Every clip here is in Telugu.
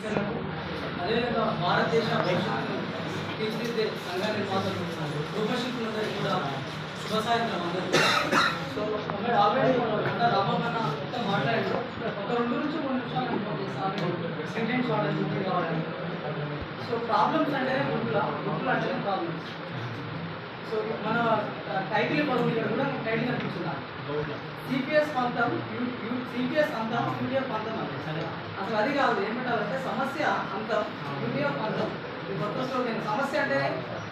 టీచర్లకు అదేవిధంగా భారతదేశ భవిష్యత్తును తీర్చిదిద్దే సంఘ నిర్మాతలు రూపశిల్పులందరికీ కూడా శుభ సాయంత్రం అందరికీ. సో మీరు ఆల్రెడీ రామన్న మాట్లాడారు. ఒక 2 నుంచి 3 నిమిషాలు సెంటెన్స్ వాడడానికి కావాలండి. సో ప్రాబ్లమ్స్ అంటే గుంపులు అంటే ప్రాబ్లమ్స్. సో మన టైటిల్ పదవి కూడా టైటిల్ కనిపిస్తుందా సిపిఎస్ పంతం సిపిఎస్ అంతం యూడిఎఫ్ పంతం అంటే అసలు అది కాదు. ఏమంటారంటే సమస్య అంతం యూడిఎఫ్ పంతం. కొత్త స్లోగన్. సమస్య అంటే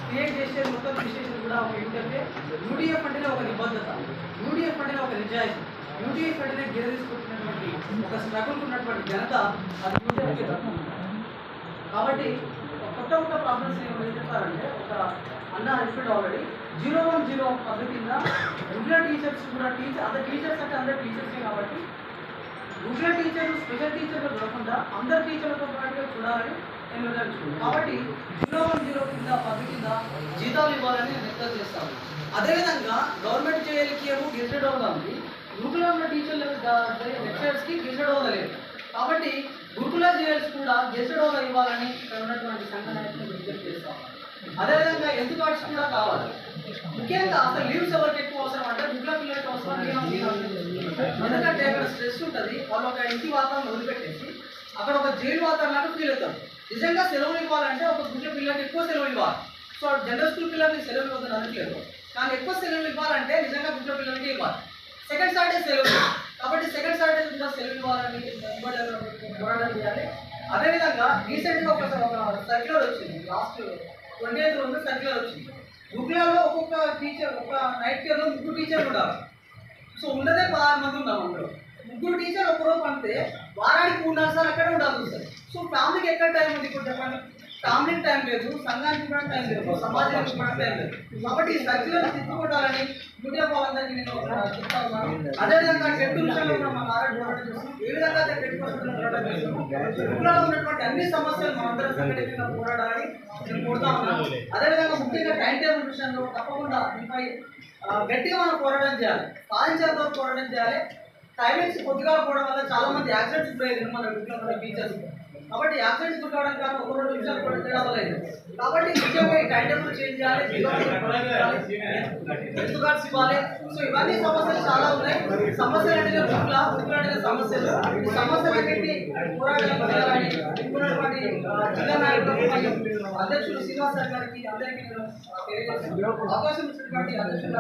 క్రియేట్ చేసే మొత్తం విశ్లేషణ కూడా ఒక ఏంటంటే యూడిఎఫ్ అంటేనే ఒక నిబద్ధత, యూడిఎఫ్ అంటేనే ఒక నిజాయితీ, యూడిఎఫ్ అంటేనే గిర తీసుకుంటున్నటువంటి ఒక స్ట్రగుల్ ఉన్నటువంటి జనత అది యూడిఎఫ్కి దక్కుతుంది. కాబట్టి కొత్త ప్రాబ్లమ్స్ ఏం చెప్తారంటే ఒక అన్న రిపీట్ ఆల్రెడీ 010 పద్ధతి కింద రెగ్యులర్ టీచర్స్ కూడా అందరు టీచర్స్ అంటే అందరు టీచర్సే కాబట్టి రెగ్యులర్ టీచర్లు స్పెషల్ టీచర్లు కాకుండా అందరు టీచర్లతో పాటుగా చూడాలని నేను నిర్ణయించుకున్నాను. కాబట్టి 010 కింద పద్ధతి కింద జీతాలు ఇవ్వాలని నిర్ణయం చేస్తాను. అదేవిధంగా గవర్నమెంట్ జేఎల్కి ఏమో గెజెటెడ్ అవుతుంది, గురుకుల ఉన్న టీచర్లు లెక్చరర్స్కి గెజెటెడ్ అవ్వలేదు. కాబట్టి గురుకుల జేఎల్స్ కూడా గెజెటెడ్ ఇవ్వాలని ఇక్కడ ఉన్నటువంటి సంఘ నాయకులు విజ్ఞప్తి చేస్తాం. అదేవిధంగా హెల్త్ కార్డ్స్ కూడా కావాలి. ముఖ్యంగా అసలు లీవ్స్ ఎవరికి ఎక్కువ అవసరం అంటే గుడ్ల పిల్లలకి అవసరం. ఎందుకంటే అక్కడ స్ట్రెస్ ఉంటుంది. వాళ్ళు ఒక ఇంటి వాతావరణం వదిలిపెట్టేసి అక్కడ ఒక జైలు వాతావరణానికి ఫీల్ అవుతారు. నిజంగా సెలవులు ఇవ్వాలంటే ఒక గుడ్ల పిల్లలకి ఎక్కువ సెలవులు ఇవ్వాలి. సో జనరల్ స్కూల్ పిల్లలకి సెలవులు ఇవ్వదని అనట్లేదు, కానీ ఎక్కువ సెలవులు ఇవ్వాలంటే నిజంగా గుడ్ల పిల్లలకి ఇవ్వాలి. సెకండ్ సాటర్డే సెలవు కాబట్టి సెకండ్ సాటర్డే కూడా సెలవు ఇవ్వాలని పోరాటం చేయాలి. అదేవిధంగా రీసెంట్గా ఒక సర్క్యులర్ వచ్చింది. లాస్ట్ 28 రోజులు సర్క్యులర్ వచ్చింది. గురుకులాల్లో ఒక్కొక్క టీచర్ ఒక నైట్ కేర్లో 3 టీచర్లు ఉండాలి. సో ఉన్నదే 16 మంది ఉన్నాం. అందులో 3 టీచర్లు ఒకరోజు పంపితే వారానికి 3-4 సార్లు అక్కడే ఉండాల్సి వస్తుంది. సో ఫ్యామిలీకి ఎక్కడ టైం ఉంది ఇప్పుడు చెప్పండి. ఫ్యామిలీకి టైం లేదు, సంఘానికి కూడా టైం లేదు, సమాజానికి కూడా టైం లేదు. కాబట్టి ఈ సర్క్యులర్ తిప్పుకోవడాలని మీడియా వాళ్ళందరికీ నేను చెప్తా ఉన్నాను. అదేవిధంగా టెట్ విషయంలో కూడా మన ఆరోగ్య పోరాటం చేస్తున్నాం. ఏ విధంగా టెట్ పోరాటం చేస్తున్నాం. గురుకులాల్లో ఉన్నటువంటి అన్ని సమస్యలు మనందరం సంఘటితంగా పోరాడాలని నేను కోరుతా ఉన్నాను. అదేవిధంగా ముఖ్యంగా టైం టేబుల్ విషయంలో తప్పకుండా దీనిపై గట్టిగా మనం పోరాటం చేయాలి. సాధించేంత వరకు పోరాటం చేయాలి. టైమింగ్స్ కొద్దిగా పోవడం వల్ల చాలా మంది యాక్సిడెంట్స్ పోయేది మన గురుకుల టీచర్స్. కాబట్టి యాక్సిడెంట్స్ గుర్తుకోవడం కాదు, 1-2 నిమిషాలు కూడా తేడా లేదు. కాబట్టి ముఖ్యంగా ఈ టైం టేబుల్ చేంజ్ చేయాలి, హెల్త్ కార్డ్స్ ఇవ్వాలి. సో ఇవన్నీ సమస్యలు చాలా ఉన్నాయి. సమస్యలు అంటే గురుకుల సమస్యలు. ఈ సమస్యలన్నింటినీ పోరాటం చేయాలని అనుకున్నటువంటి జిల్లా నాయకులు అధ్యక్షులు శ్రీనివాస్ సార్ గారికి అందరికీ అవకాశం ఇచ్చినటువంటి అధ్యక్షులు